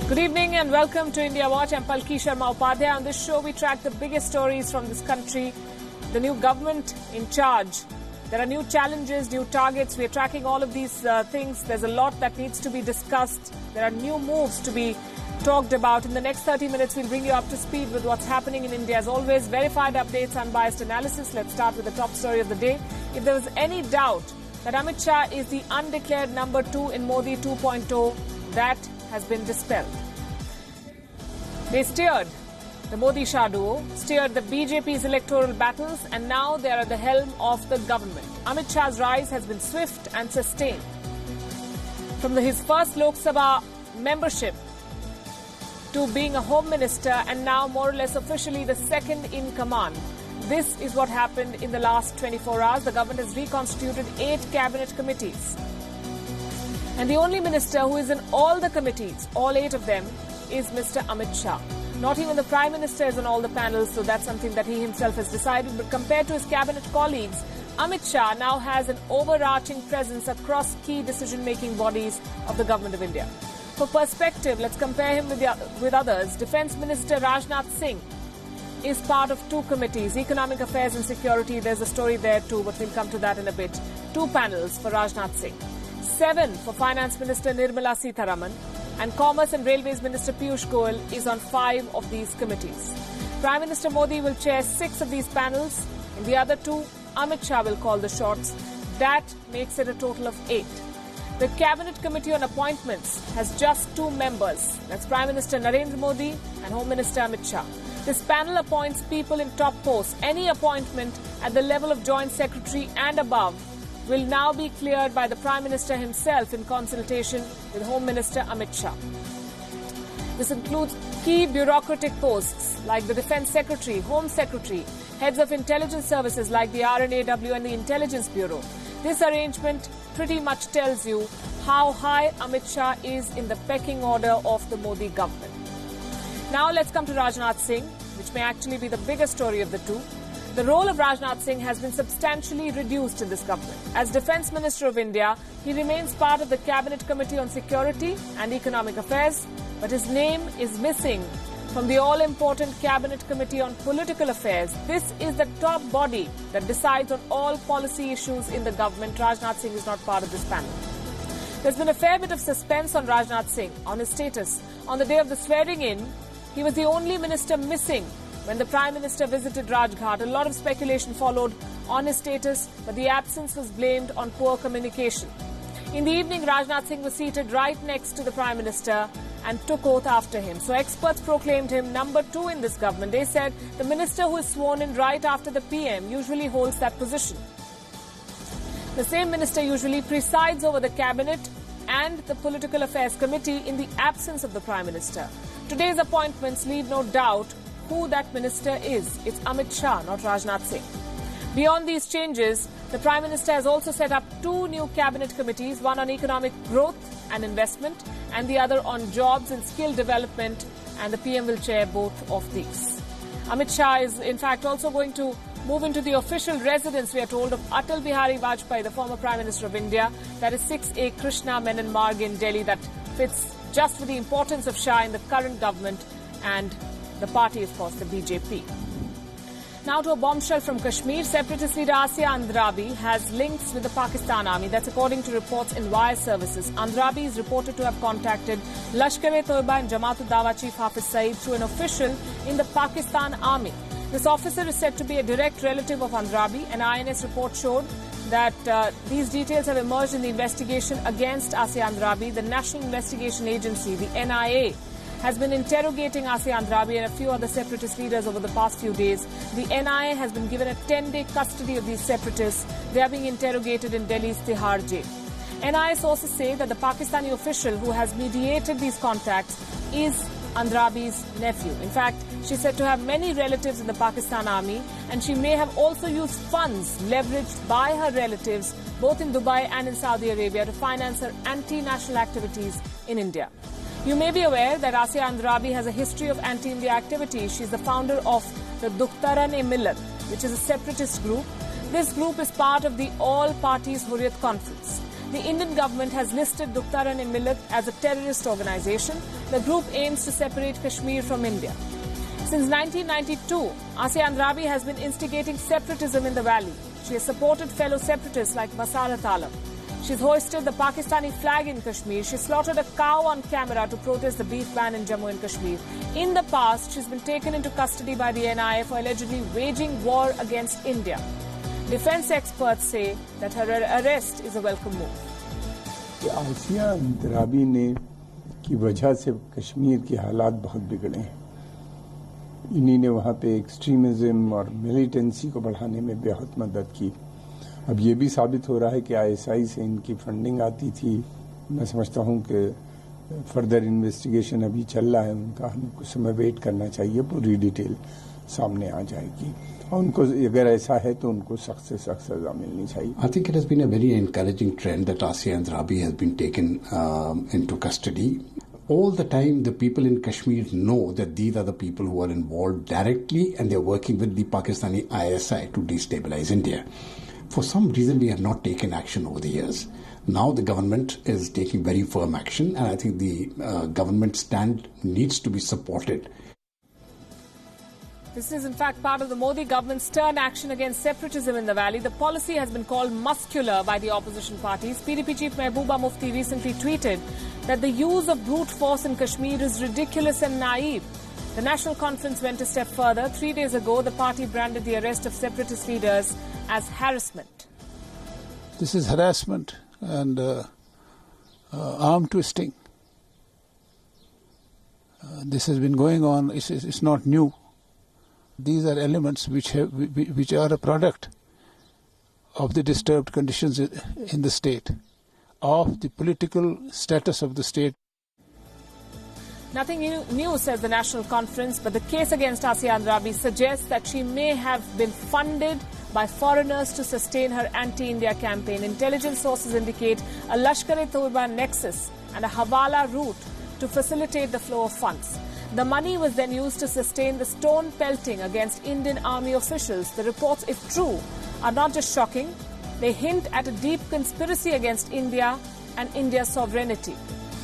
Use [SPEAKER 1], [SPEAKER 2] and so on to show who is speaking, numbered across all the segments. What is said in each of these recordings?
[SPEAKER 1] Good evening and welcome to India Watch. I'm Palki Sharma Upadhyay. On this show, we track the biggest stories from this country, the new government in charge. There are new challenges, new targets. We're tracking all of these things. There's a lot that needs to be discussed. There are new moves to be talked about. In the next 30 minutes, we'll bring you up to speed with what's happening in India. As always, verified updates, unbiased analysis. Let's start with the top story of the day. If there was any doubt that Amit Shah is the undeclared number 2 in Modi 2.0, that has been dispelled. They steered, the Modi-Shah duo, steered the BJP's electoral battles, and now they are at the helm of the government. Amit Shah's rise has been swift and sustained. From his first Lok Sabha membership to being a home minister and now more or less officially the second in command. This is what happened in the last 24 hours. The government has reconstituted 8 cabinet committees. And the only minister who is in all the committees, all 8 of them, is Mr. Amit Shah. Not even the Prime Minister is on all the panels, so that's something that he himself has decided. But compared to his cabinet colleagues, Amit Shah now has an overarching presence across key decision-making bodies of the Government of India. For perspective, let's compare him with others. Defence Minister Rajnath Singh is part of 2 committees, Economic Affairs and Security. There's a story there too, but we'll come to that in a bit. 2 panels for Rajnath Singh. 7 for Finance Minister Nirmala Sitharaman, and Commerce and Railways Minister Piyush Goyal is on 5 of these committees. Prime Minister Modi will chair 6 of these panels. In the other 2, Amit Shah will call the shots. That makes it a total of 8. The Cabinet Committee on Appointments has just 2 members. That's Prime Minister Narendra Modi and Home Minister Amit Shah. This panel appoints people in top posts. Any appointment at the level of Joint Secretary and above will now be cleared by the Prime Minister himself in consultation with Home Minister Amit Shah. This includes key bureaucratic posts like the Defence Secretary, Home Secretary, heads of intelligence services like the RNAW and the Intelligence Bureau. This arrangement pretty much tells you how high Amit Shah is in the pecking order of the Modi government. Now let's come to Rajnath Singh, which may actually be the biggest story of the 2. The role of Rajnath Singh has been substantially reduced in this government. As Defence Minister of India, he remains part of the Cabinet Committee on Security and Economic Affairs, but his name is missing from the all-important Cabinet Committee on Political Affairs. This is the top body that decides on all policy issues in the government. Rajnath Singh is not part of this panel. There's been a fair bit of suspense on Rajnath Singh, on his status. On the day of the swearing-in, he was the only minister missing when the Prime Minister visited Rajghat. A lot of speculation followed on his status, but the absence was blamed on poor communication. In the evening, Rajnath Singh was seated right next to the Prime Minister and took oath after him. So experts proclaimed him number 2 in this government. They said the minister who is sworn in right after the PM usually holds that position. The same minister usually presides over the cabinet and the Political Affairs Committee in the absence of the Prime Minister. Today's appointments leave no doubt who that minister is. It's Amit Shah, not Rajnath Singh. Beyond these changes, the Prime Minister has also set up 2 new cabinet committees, one on economic growth and investment and the other on jobs and skill development, and the PM will chair both of these. Amit Shah is in fact also going to move into the official residence, we are told, of Atal Bihari Vajpayee, the former Prime Minister of India. That is 6A Krishna Menon Marg in Delhi. That fits just with the importance of Shah in the current government and the party, of course, the BJP. Now to a bombshell from Kashmir. Separatist leader Asya Andrabi has links with the Pakistan army. That's according to reports in wire services. Andrabi is reported to have contacted Lashkar-e-Toiba and Jamaat-ud-Dawa chief Hafiz Saeed through an official in the Pakistan army. This officer is said to be a direct relative of Andrabi. An INS report showed that these details have emerged in the investigation against Asya Andrabi. The National Investigation Agency, the NIA, has been interrogating Asya Andrabi and a few other separatist leaders over the past few days. The NIA has been given a 10-day custody of these separatists. They are being interrogated in Delhi's Tihar jail. NIA sources say that the Pakistani official who has mediated these contacts is Andrabi's nephew. In fact, she's said to have many relatives in the Pakistan army, and she may have also used funds leveraged by her relatives both in Dubai and in Saudi Arabia to finance her anti-national activities in India. You may be aware that Asya Andrabi has a history of anti-India activities. She's the founder of the Dukhtaran-e-Millat, which is a separatist group. This group is part of the All Parties Hurriyat Conference. The Indian government has listed Duktaran-e-Millat as a terrorist organization. The group aims to separate Kashmir from India. Since 1992, Asiya Andrabi has been instigating separatism in the valley. She has supported fellow separatists like Masarat Alam. She's hoisted the Pakistani flag in Kashmir. She slaughtered a cow on camera to protest the beef ban in Jammu and Kashmir. In the past, she's been taken into custody by the NIA for allegedly waging war against India. Defense experts say that her arrest is a welcome move.
[SPEAKER 2] Asiya Andrabi ने की वजह से कश्मीर के हालात बहुत बिगड़े हैं। इन्हीं ने वहाँ पे एक्सट्रीमिज्म और मिलिटेंसी को बढ़ाने में बहुत मदद की। अब ये भी साबित हो रहा है कि आईएसआई से इनकी फंडिंग आती थी। मैं समझता हूँ कि फर्दर इन्वेस्टिगेशन अभी चल रहा है उनका, हमें कुछ समय वेट करना चाहिए, पूरी डिटेल सामने आ जाएगी और उनको अगर ऐसा है तो उनको सख्त से सख्त सजा मिलनी चाहिए।
[SPEAKER 3] I think it has been a very encouraging trend that Asiya Andrabi has been taken into custody. All the time, the people in Kashmir know that these are the people who are involved directly and they're working with the Pakistani ISI to destabilize India. For some reason, we have not taken action over the years. Now the government is taking very firm action, and I think the government stand needs to be supported.
[SPEAKER 1] This is in fact part of the Modi government's stern action against separatism in the valley. The policy has been called muscular by the opposition parties. PDP chief Mehbooba Mufti recently tweeted that the use of brute force in Kashmir is ridiculous and naive. The National Conference went a step further. 3 days ago, the party branded the arrest of separatist leaders as harassment.
[SPEAKER 4] This is harassment and arm twisting. This has been going on. It's not new. These are elements which are a product of the disturbed conditions in the state, of the political status of the state.
[SPEAKER 1] Nothing new, says the National Conference, but the case against Asiya Andrabi suggests that she may have been funded by foreigners to sustain her anti-India campaign. Intelligence sources indicate a Lashkar-e-Toiba nexus and a Hawala route to facilitate the flow of funds. The money was then used to sustain the stone pelting against Indian army officials. The reports, if true, are not just shocking. They hint at a deep conspiracy against India and India's sovereignty,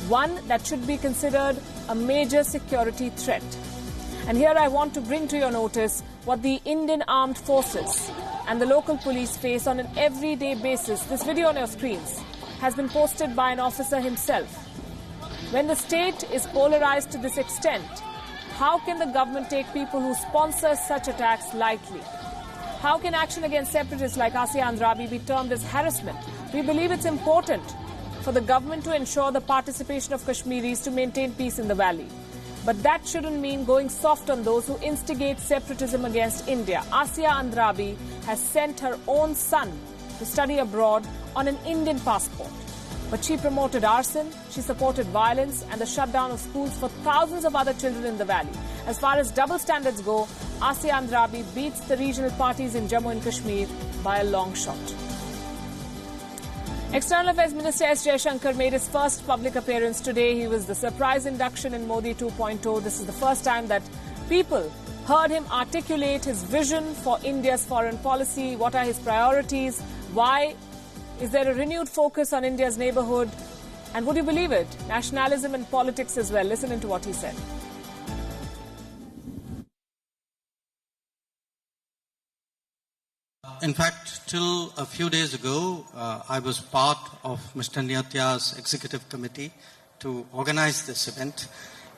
[SPEAKER 1] one that should be considered a major security threat. And here I want to bring to your notice what the Indian armed forces and the local police face on an everyday basis. This video on your screens has been posted by an officer himself. When the state is polarized to this extent, how can the government take people who sponsor such attacks lightly? How can action against separatists like Asiya Andrabi be termed as harassment? We believe it's important for the government to ensure the participation of Kashmiris to maintain peace in the valley. But that shouldn't mean going soft on those who instigate separatism against India. Asiya Andrabi has sent her own son to study abroad on an Indian passport. But she promoted arson, she supported violence and the shutdown of schools for thousands of other children in the valley. As far as double standards go, Asiya Andrabi beats the regional parties in Jammu and Kashmir by a long shot. External Affairs Minister S. Jaishankar made his first public appearance today. He was the surprise induction in Modi 2.0. This is the first time that people heard him articulate his vision for India's foreign policy. What are his priorities? Why is there a renewed focus on India's neighborhood? And would you believe it? Nationalism and politics as well. Listen into what he said.
[SPEAKER 5] In fact, till a few days ago, I was part of Mr. Nyatya's executive committee to organize this event.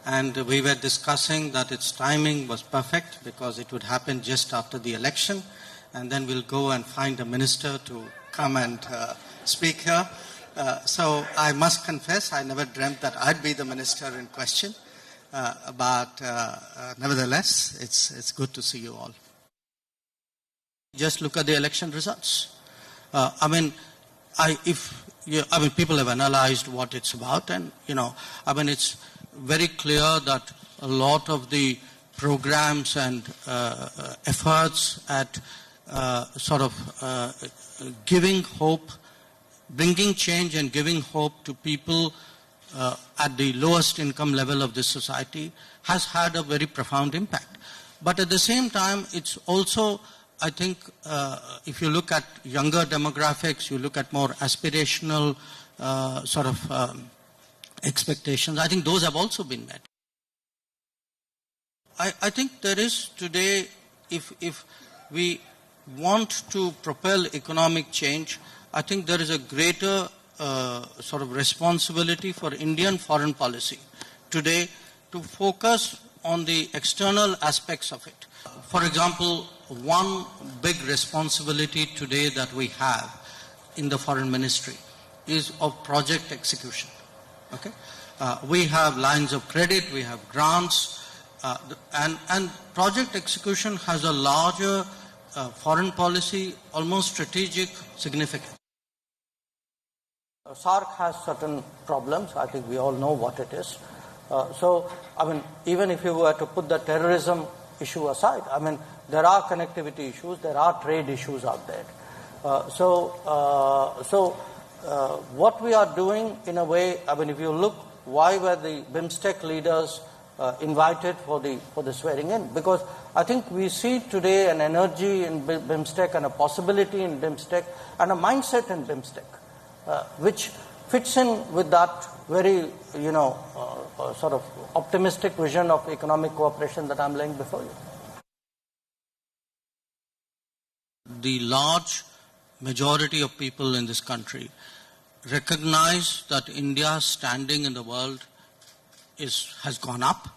[SPEAKER 5] And we were discussing that its timing was perfect because it would happen just after the election. And then we'll go and find a minister to come and speak here. So I must confess, I never dreamt that I'd be the minister in question. But nevertheless, it's good to see you all. Just look at the election results. People have analyzed what it's about, and it's very clear that a lot of the programs and efforts at giving hope, bringing change and giving hope to people at the lowest income level of this society has had a very profound impact. But at the same time, it's also I think if you look at younger demographics, you look at more aspirational expectations, I think those have also been met. I think there is today, if we want to propel economic change, I think there is a greater responsibility for Indian foreign policy today to focus on the external aspects of it. For example, one big responsibility today that we have in the foreign ministry is of project execution. Okay, we have lines of credit, we have grants, and project execution has a larger foreign policy, almost strategic significance.
[SPEAKER 6] SARC has certain problems. I think we all know what it is. Even if you were to put the terrorism issue aside, there are connectivity issues, there are trade issues out there. What we are doing in a way, if you look, why were the BIMSTEC leaders invited for the swearing in? Because I think we see today an energy in BIMSTEC and a possibility in BIMSTEC and a mindset in BIMSTEC, which fits in with that very, optimistic vision of economic cooperation that I'm laying before you.
[SPEAKER 5] The large majority of people in this country recognize that India's standing in the world has gone up,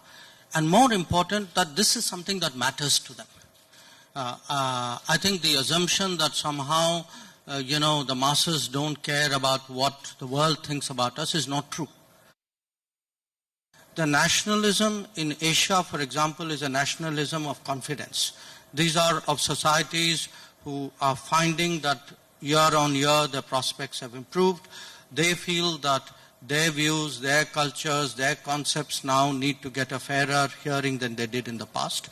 [SPEAKER 5] and more important, that this is something that matters to them. I think the assumption that somehow the masses don't care about what the world thinks about us is not true. The nationalism in Asia, for example, is a nationalism of confidence. These are of societies who are finding that year on year their prospects have improved. They feel that their views, their cultures, their concepts now need to get a fairer hearing than they did in the past.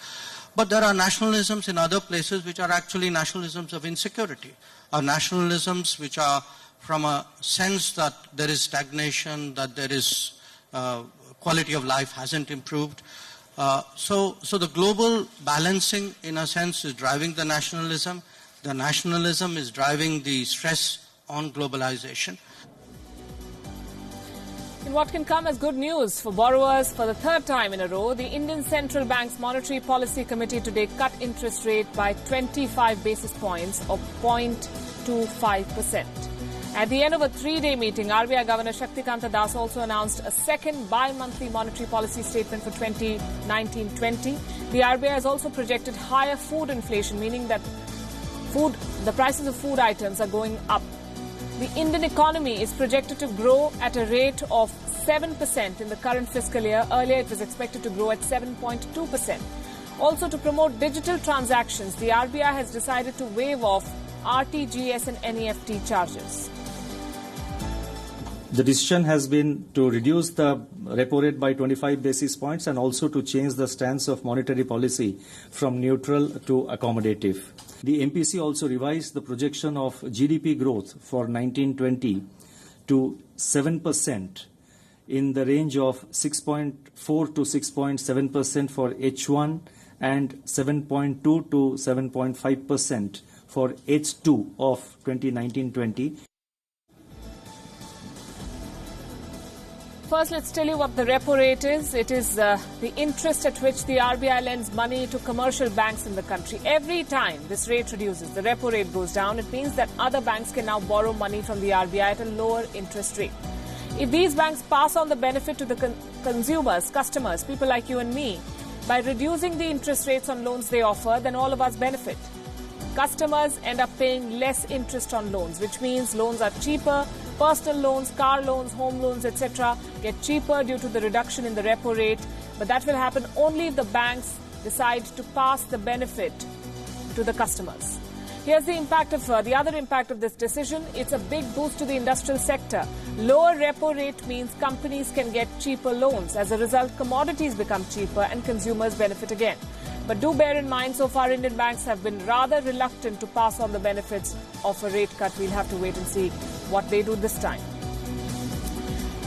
[SPEAKER 5] But there are nationalisms in other places which are actually nationalisms of insecurity, or nationalisms which are from a sense that there is stagnation, that there is quality of life hasn't improved. So the global balancing, in a sense, is driving the nationalism. The nationalism is driving the stress on globalization.
[SPEAKER 1] In what can come as good news for borrowers for the third time in a row, the Indian Central Bank's Monetary Policy Committee today cut interest rate by 25 basis points or 0.25%. At the end of a three-day meeting, RBI Governor Shaktikanta Das also announced a second bi-monthly monetary policy statement for 2019-20. The RBI has also projected higher food inflation, meaning that the prices of food items are going up. The Indian economy is projected to grow at a rate of 7% in the current fiscal year. Earlier, it was expected to grow at 7.2%. Also, to promote digital transactions, the RBI has decided to waive off RTGS and NEFT charges.
[SPEAKER 7] The decision has been to reduce the repo rate by 25 basis points and also to change the stance of monetary policy from neutral to accommodative. The MPC also revised the projection of GDP growth for 1920 to 7% in the range of 6.4 to 6.7% for H1 and 7.2 to 7.5% for H2 of 2019-20.
[SPEAKER 1] First, let's tell you what the repo rate is. It is the interest at which the RBI lends money to commercial banks in the country. Every time this rate reduces, the repo rate goes down. It means that other banks can now borrow money from the RBI at a lower interest rate. If these banks pass on the benefit to the consumers, customers, people like you and me, by reducing the interest rates on loans they offer, then all of us benefit. Customers end up paying less interest on loans, which means loans are cheaper. Personal loans, car loans, home loans, etc. get cheaper due to the reduction in the repo rate. But that will happen only if the banks decide to pass the benefit to the customers. Here's the other impact of this decision. It's a big boost to the industrial sector. Lower repo rate means companies can get cheaper loans. As a result, commodities become cheaper and consumers benefit again. But do bear in mind, so far Indian banks have been rather reluctant to pass on the benefits of a rate cut. We'll have to wait and see what they do this time.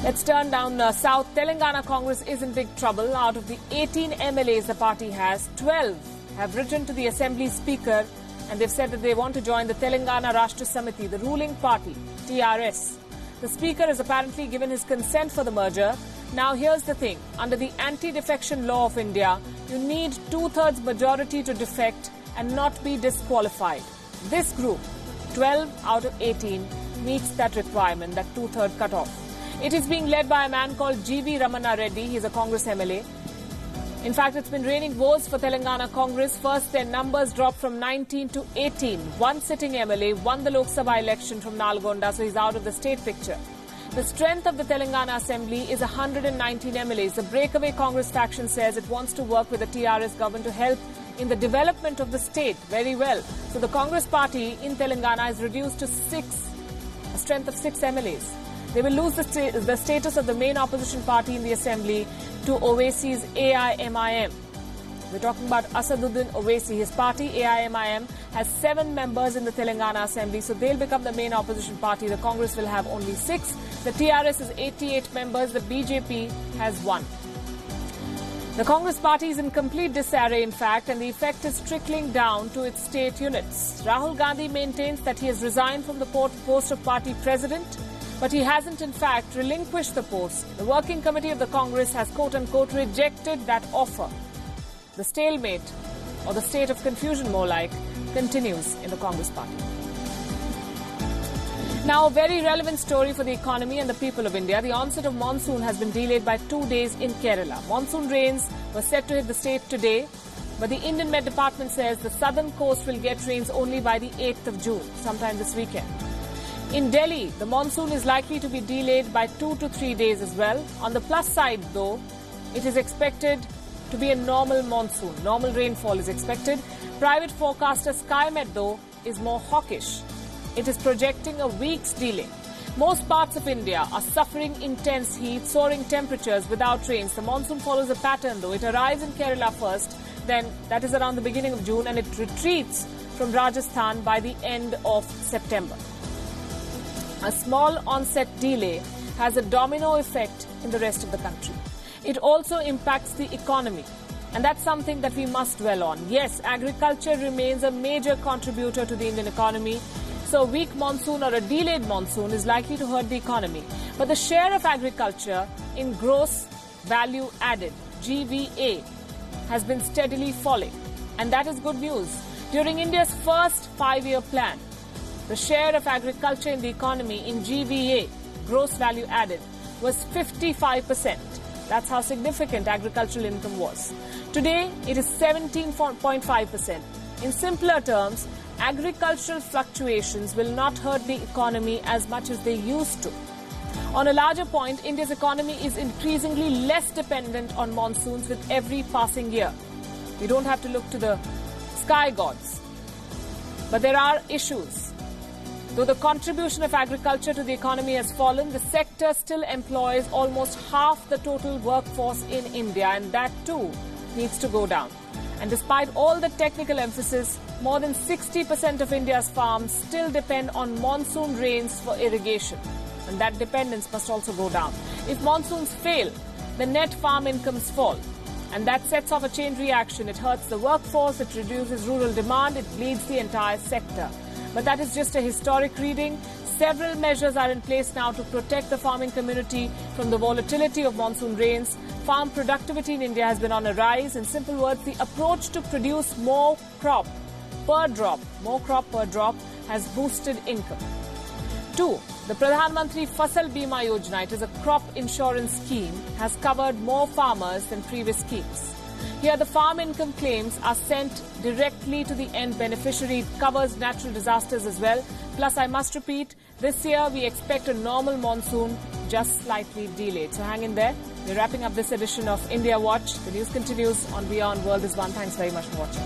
[SPEAKER 1] Let's turn down south. Telangana Congress is in big trouble. Out of the 18 MLAs the party has, 12 have written to the Assembly Speaker and they've said that they want to join the Telangana Rashtra Samiti, the ruling party, TRS. The Speaker has apparently given his consent for the merger. Now here's the thing. Under the anti-defection law of India, you need 2/3 majority to defect and not be disqualified. This group, 12 out of 18, meets that requirement, that 2/3 cutoff. It is being led by a man called G.V. Ramana Reddy. He's a Congress MLA. In fact, it's been raining woes for Telangana Congress. First, their numbers dropped from 19 to 18. One sitting MLA won the Lok Sabha election from Nalgonda, so he's out of the state picture. The strength of the Telangana Assembly is 119 MLAs. The breakaway Congress faction says it wants to work with the TRS government to help in the development of the state. Very well. So the Congress party in Telangana is reduced to 6, a strength of 6 MLAs. They will lose the status of the main opposition party in the Assembly to Owaisi's AIMIM. We're talking about Asaduddin Owaisi. His party, AIMIM, has 7 members in the Telangana Assembly, so they'll become the main opposition party. The Congress will have only 6. The TRS is 88 members. The BJP has 1. The Congress party is in complete disarray, in fact, and the effect is trickling down to its state units. Rahul Gandhi maintains that he has resigned from the post of party president, but he hasn't, in fact, relinquished the post. The working committee of the Congress has, quote-unquote, rejected that offer. The stalemate, or the state of confusion more like, continues in the Congress party. Now, a very relevant story for the economy and the people of India. The onset of monsoon has been delayed by 2 days in Kerala. Monsoon rains were set to hit the state today, but the Indian Met Department says the southern coast will get rains only by the 8th of June, sometime this weekend. In Delhi, the monsoon is likely to be delayed by 2 to 3 days as well. On the plus side, though, it is expected to be a normal monsoon. Normal rainfall is expected. Private forecaster SkyMet, though, is more hawkish. It is projecting a week's delay. Most parts of India are suffering intense heat, soaring temperatures without rains. The monsoon follows a pattern, though. It arrives in Kerala first, then that is around the beginning of June, and it retreats from Rajasthan by the end of September. A small onset delay has a domino effect in the rest of the country. It also impacts the economy, and that's something that we must dwell on. Yes, agriculture remains a major contributor to the Indian economy, so a weak monsoon or a delayed monsoon is likely to hurt the economy. But the share of agriculture in gross value added, GVA, has been steadily falling, and that is good news. During India's first 5-year plan, the share of agriculture in the economy in GVA, gross value added, was 55%. That's how significant agricultural income was. Today, it is 17.5%. In simpler terms, agricultural fluctuations will not hurt the economy as much as they used to. On a larger point, India's economy is increasingly less dependent on monsoons with every passing year. We don't have to look to the sky gods. But there are issues. Though the contribution of agriculture to the economy has fallen, the sector still employs almost half the total workforce in India, and that too needs to go down. And despite all the technical emphasis, more than 60% of India's farms still depend on monsoon rains for irrigation. And that dependence must also go down. If monsoons fail, the net farm incomes fall. And that sets off a chain reaction. It hurts the workforce, it reduces rural demand, it bleeds the entire sector. But that is just a historic reading. Several measures are in place now to protect the farming community from the volatility of monsoon rains. Farm productivity in India has been on a rise. In simple words, the approach to produce more crop per drop has boosted income. 2. The Pradhan Mantri Fasal Bima Yojana, it is a crop insurance scheme, has covered more farmers than previous schemes. Here, the farm income claims are sent directly to the end beneficiary. It covers natural disasters as well. Plus, I must repeat, this year we expect a normal monsoon, just slightly delayed. So hang in there. We're wrapping up this edition of India Watch. The news continues on WION World is One. Thanks very much for watching.